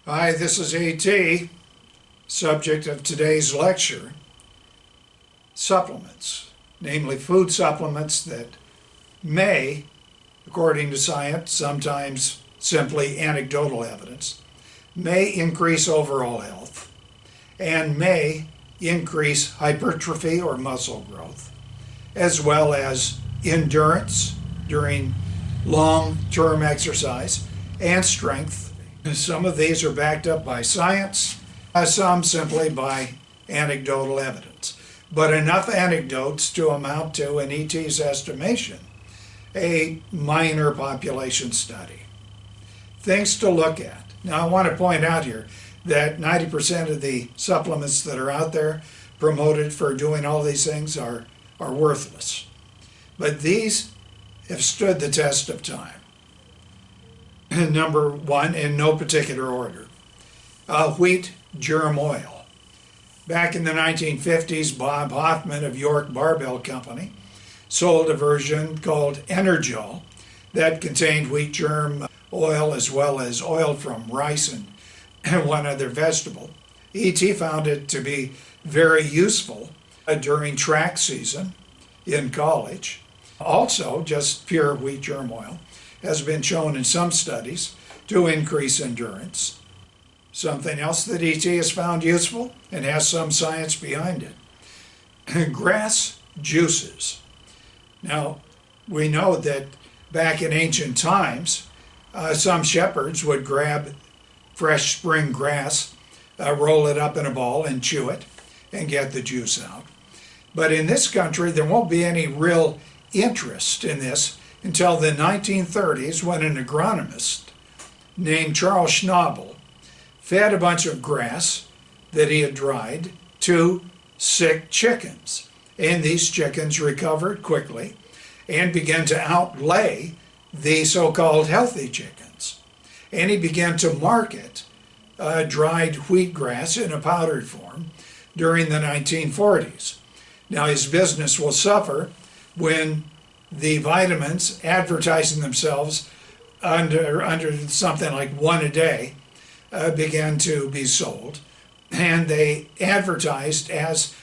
Hi, this is A.T., subject of today's lecture, supplements, namely food supplements that may, according to science, sometimes simply anecdotal evidence, may increase overall health and may increase hypertrophy or muscle growth, as well as endurance during long-term exercise and strength. Some of these are backed up by science, some simply by anecdotal evidence. But enough anecdotes to amount to, in E.T.'s estimation, a minor population study. Things to look at. Now, I want to point out here that 90% of the supplements that are out there promoted for doing all these things are worthless. But these have stood the test of time. Number one, in no particular order, wheat germ oil. Back in the 1950s, Bob Hoffman of York Barbell Company sold a version called Energel that contained wheat germ oil as well as oil from rice and one other vegetable. E.T. found it to be very useful during track season in college. Also, just pure wheat germ oil has been shown in some studies to increase endurance. Something else that E.T. has found useful and has some science behind it. Grass juices. Now, we know that back in ancient times, some shepherds would grab fresh spring grass, roll it up in a ball and chew it and get the juice out. But in this country, there won't be any real interest in this until the 1930s, when an agronomist named Charles Schnabel fed a bunch of grass that he had dried to sick chickens. And these chickens recovered quickly and began to outlay the so-called healthy chickens. And he began to market dried wheatgrass in a powdered form during the 1940s. Now, his business will suffer when the vitamins advertising themselves under something like one a day began to be sold, and they advertised as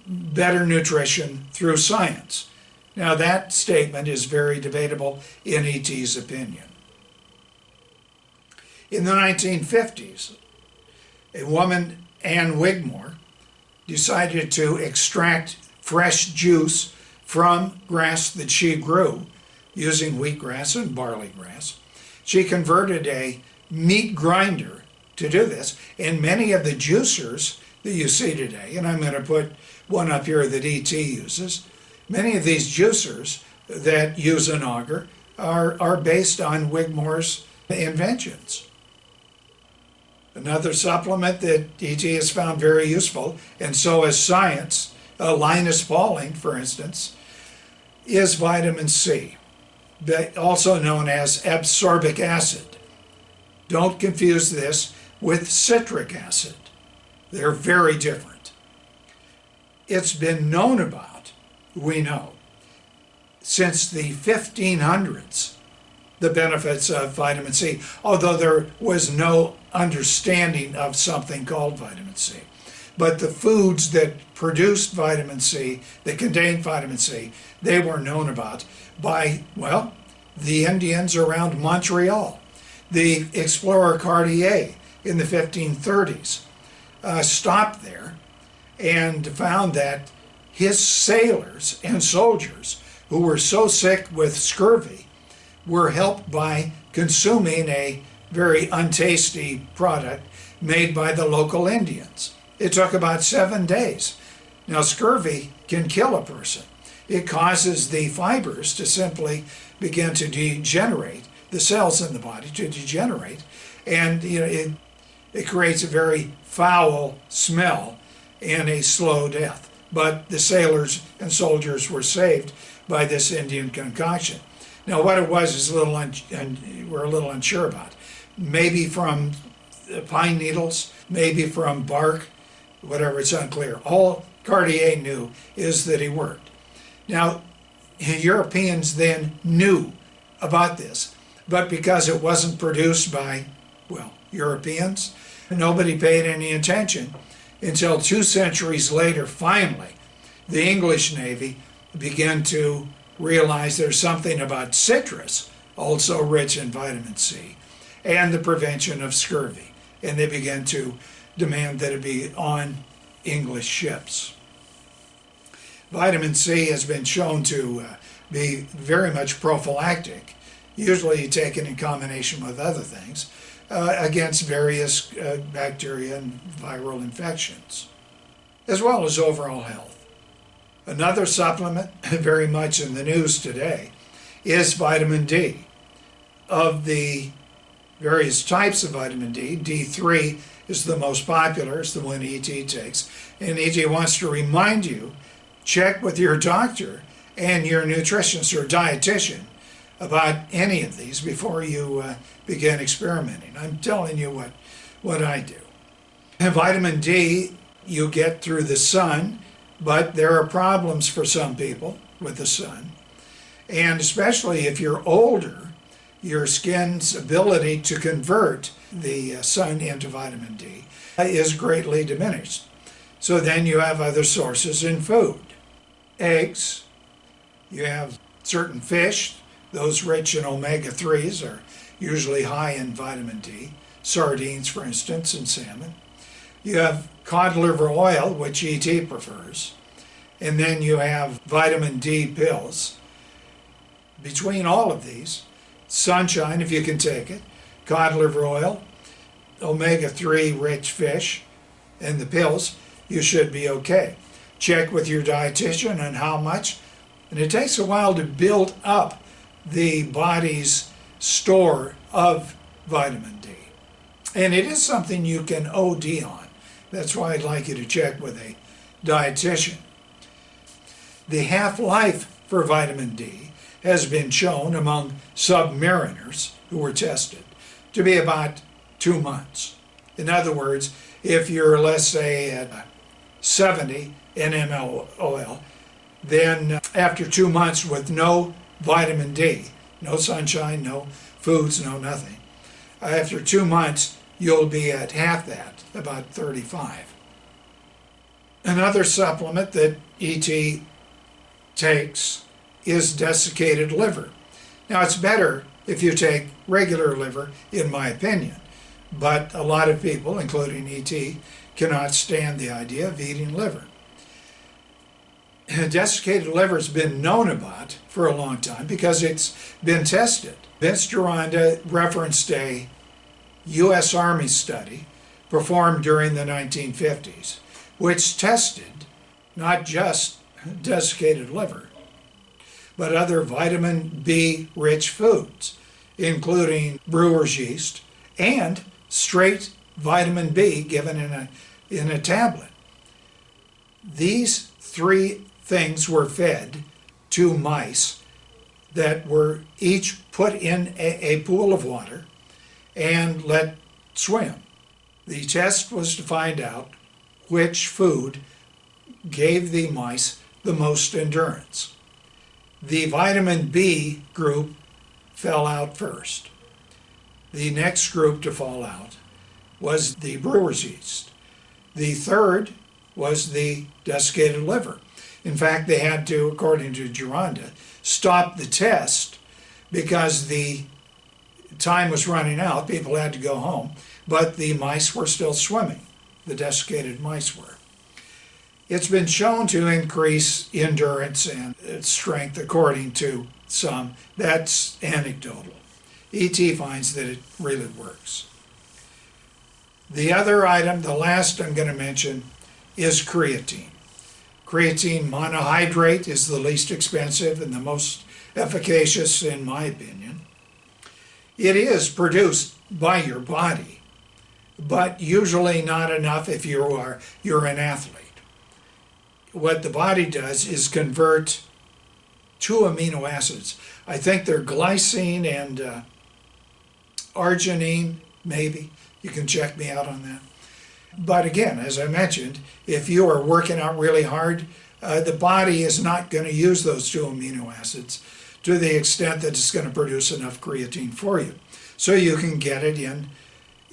better nutrition through science. Now, that statement is very debatable in E.T.'s opinion. In the 1950s, a woman, Anne Wigmore, decided to extract fresh juice from grass that she grew using wheatgrass and barley grass. She converted a meat grinder to do this, and many of the juicers that you see today, and I'm going to put one up here that E.T. uses, many of these juicers that use an auger are based on Wigmore's inventions. Another supplement that E.T. has found very useful, and so has science, Linus Pauling, for instance, is vitamin C, also known as ascorbic acid. Don't confuse this with citric acid. They're very different. It's been known about, we know, since the 1500s, the benefits of vitamin C, although there was no understanding of something called vitamin C. But the foods that produced vitamin C, that contained vitamin C, they were known about by, well, the Indians around Montreal. The explorer Cartier in the 1530s stopped there and found that his sailors and soldiers who were so sick with scurvy were helped by consuming a very untasty product made by the local Indians. It took about 7 days. Now, scurvy can kill a person. It causes the fibers to simply begin to degenerate, the cells in the body to degenerate, and it creates a very foul smell and a slow death. But the sailors and soldiers were saved by this Indian concoction. Now, what it was is we're a little unsure about. Maybe from pine needles, maybe from bark, whatever, it's unclear. All Cartier knew is that he worked. Now, Europeans then knew about this, but because it wasn't produced by, well, Europeans. Nobody paid any attention until 2 centuries later, finally, the English Navy began to realize there's something about citrus, also rich in vitamin C, and the prevention of scurvy. And they began to demand that it be on English ships. Vitamin C has been shown to be very much prophylactic, usually taken in combination with other things, against various bacteria and viral infections, as well as overall health. Another supplement very much in the news today is vitamin D. Of the various types of vitamin D, D3 is the most popular, it's the one ET takes, and ET wants to remind you, check with your doctor and your nutritionist or dietitian about any of these before you begin experimenting. I'm telling you what I do. And vitamin D you get through the sun, but there are problems for some people with the sun. And especially if you're older, your skin's ability to convert the sun into vitamin D is greatly diminished. So then you have other sources in food. Eggs, you have certain fish, those rich in omega-3s are usually high in vitamin D. Sardines, for instance, and salmon. You have cod liver oil, which ET prefers. And then you have vitamin D pills. Between all of these, sunshine, if you can take it, cod liver oil, omega-3 rich fish, and the pills, you should be okay. Check with your dietitian on how much. And it takes a while to build up the body's store of vitamin D. And it is something you can OD on. That's why I'd like you to check with a dietitian. The half-life for vitamin D has been shown among submariners who were tested to be about 2 months. In other words, if you're, let's say, at 70 nmol oil, then after 2 months with no vitamin D, no sunshine, no foods, no nothing, after 2 months you'll be at half that, about 35. Another supplement that ET takes is desiccated liver. Now it's better if you take regular liver, in my opinion, but a lot of people, including ET, cannot stand the idea of eating liver. Desiccated liver has been known about for a long time because it's been tested. Vince Gironda referenced a U.S. Army study performed during the 1950s, which tested not just desiccated liver, but other vitamin B rich foods, including brewer's yeast and straight vitamin B given in a tablet. These three things were fed to mice that were each put in a pool of water and let swim. The test was to find out which food gave the mice the most endurance. The vitamin B group fell out first. The next group to fall out was the brewer's yeast. The third was the desiccated liver. In fact, they had to, according to Gironda, stop the test because the time was running out. People had to go home, but the mice were still swimming. The desiccated mice were. It's been shown to increase endurance and strength according to some. That's anecdotal. ET finds that it really works. The other item, the last I'm going to mention, is creatine. Creatine monohydrate is the least expensive and the most efficacious in my opinion. It is produced by your body, but usually not enough if you're an athlete. What the body does is convert 2 amino acids. I think they're glycine and arginine, maybe. You can check me out on that. But again, as I mentioned, if you are working out really hard, the body is not going to use those 2 amino acids to the extent that it's going to produce enough creatine for you. So you can get it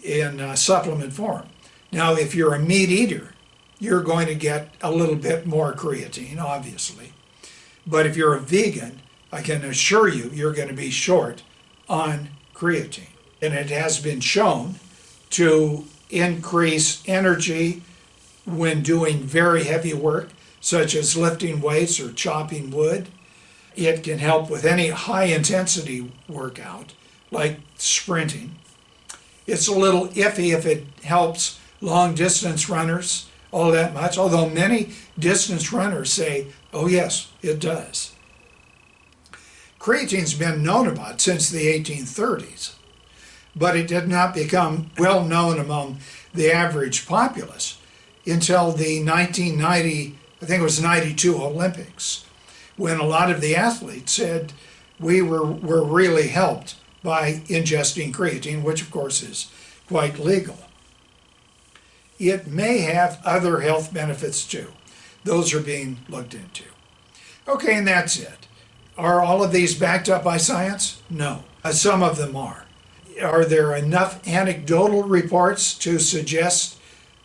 in supplement form. Now, if you're a meat eater, you're going to get a little bit more creatine, obviously. But if you're a vegan, I can assure you, you're going to be short on creatine. And it has been shown to increase energy when doing very heavy work, such as lifting weights or chopping wood. It can help with any high-intensity workout, like sprinting. It's a little iffy if it helps long-distance runners all that much, although many distance runners say, oh yes, it does. Creatine's been known about since the 1830s, but it did not become well known among the average populace until the 1990, I think it was 92 Olympics, when a lot of the athletes said we were really helped by ingesting creatine, which of course is quite legal. It may have other health benefits too. Those are being looked into. Okay, and that's it. Are all of these backed up by science? No. Some of them are. Are there enough anecdotal reports to suggest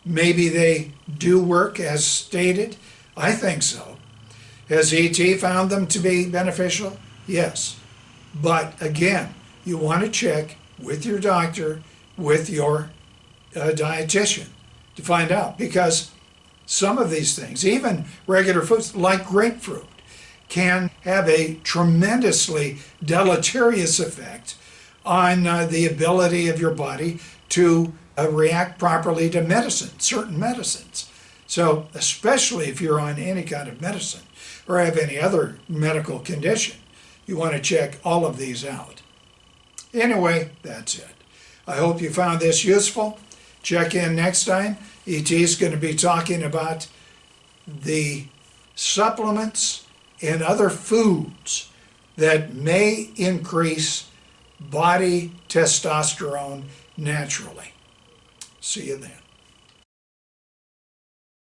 maybe they do work as stated? I think so. Has ET found them to be beneficial? Yes. But again, you want to check with your doctor, with your dietitian to find out, because some of these things, even regular foods like grapefruit, can have a tremendously deleterious effect on the ability of your body to react properly to medicine, certain medicines. So especially if you're on any kind of medicine or have any other medical condition, you want to check all of these out. Anyway, that's it. I hope you found this useful. Check in next time. ET is going to be talking about the supplements and other foods that may increase body testosterone naturally. See you then.